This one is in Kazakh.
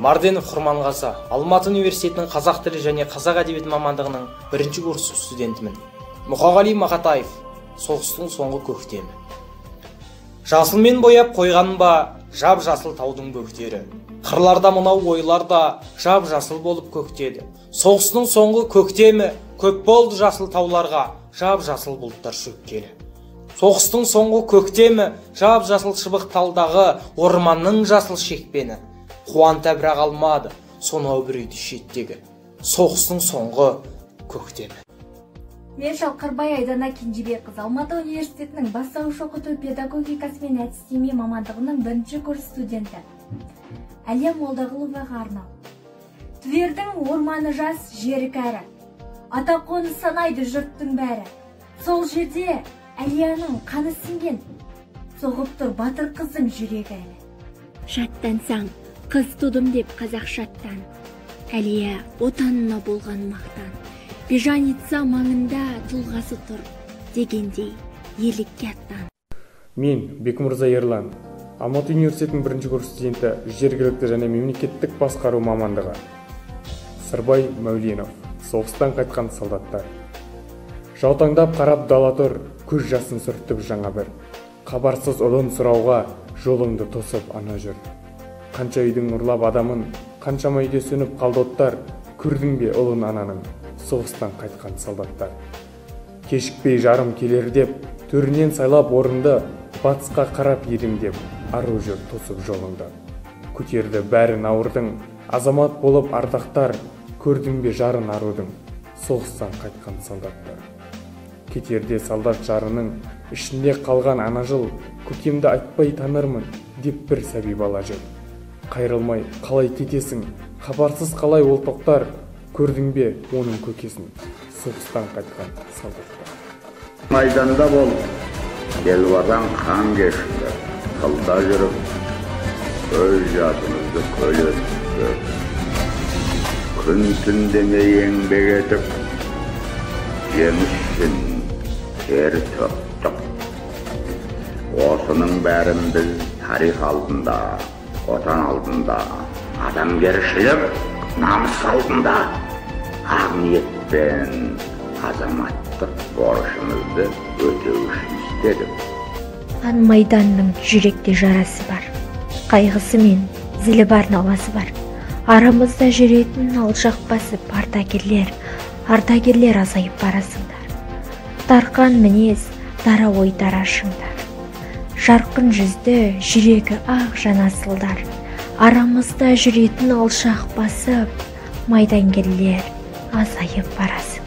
Марденов Құрманғазы, Алматы университетінің қазақ тілі және қазақ әдебиеті мамандығының 1-ші курс студентімін. Мұқағали Мақатаев, соғыстың соңғы көктемі. Жасылмен бояп қойғаным ба, жап-жасыл таудың бөктері. Қырларда мынау ойлар да жап-жасыл болып көктеді. Соғыстың соңғы көктемі, көп болды жасыл тауларға, жап-жасыл бұлттар шөккелі. Соғыстың соңғы көктемі, жап-жасыл шыбық талдағы орманның жасыл шекпені. Қуанта бірақ алмады, сонау бір үйді шеттегі. Соғыстың соңғы көктемі. Мен Шалқарбай Айдана Кенжебекқызы, Алматы университетінің бастауыш оқыту педагогикасы мен әдістеме мамандығының 1-ші курс студенті. Әлия Молдағұловаға арнау. Твердің орманы жас, жері кәрі. Ата қоныс санайды жұрттың бәрі. Сол жерде Әлияның қаны сіңген. Соғып тұр батыр қыздың жүрегі әлі. Жаттансаң, қыз тудым деп қазақ шаттан. Әлия отанына болған мақтан. Бежаница маңында тұлғасы тұр, дегендей елікке аттан. Мен Бекмырза Ерлан, Алматы университетінің 1-ші курс студенті, жергілікті және мемлекеттік басқару мамандығы. Сырбай Мәуленов, соғыстан қайтқан солдаттар. Жаутаңдап қарап дала тұр, көз жасын сүртіп жаңа бір. Хабарсыз ұлын сұрауға жолыңды тосып ана жүр. Қанша үйдің ұрлап адамын, қаншама үйде сөніп қалды оттар, көрдің бе ұлын ананың, соғыстан қайтқан солдаттар. Кешікпей жарым келер деп, төрінен сайлап орынды, батысқа қарап едім деп, ару жүр тосып жолыңды. Көтерді бәрін ауырдың, азамат болып ардақтар, көрдің бе жарын арудың, соғыстан қайтқан солдаттар. Кетерде солдат жарының, ішінде қалған ана жыл, көкемді айтпай танырмын, деп бір сәби бала жүр. Қайрылмай қалай кетесің, хабарсыз қалай ол тоқтар, көрдің бе оның көкесін, соғыстан қайтқан солдаттар. Майданда бол, елбадан қан кешті, қылда жүріп, өз жасымызды көлетті. Күн түндемей еңбек етіп, жемісін тер төктік. Осының бәрін біз тарих алдында, отан алдында, адамгершілік, намыс алдында, ақ ниетпен азаматтық борышымызды өтеу үшін істедік. Қан майданның жүректе жарасы бар, қайғысы мен зілі бар наласы бар. Арамызда жүретін алшақ басып ардагерлер азайып барасыңдар. Тарқан мінез, дара ой дарашыңдар. Жарқын жүзді, жүрегі ақ жанасылдар. Арамызда жүретін алшақ басып, майдангерлер азайып барасың.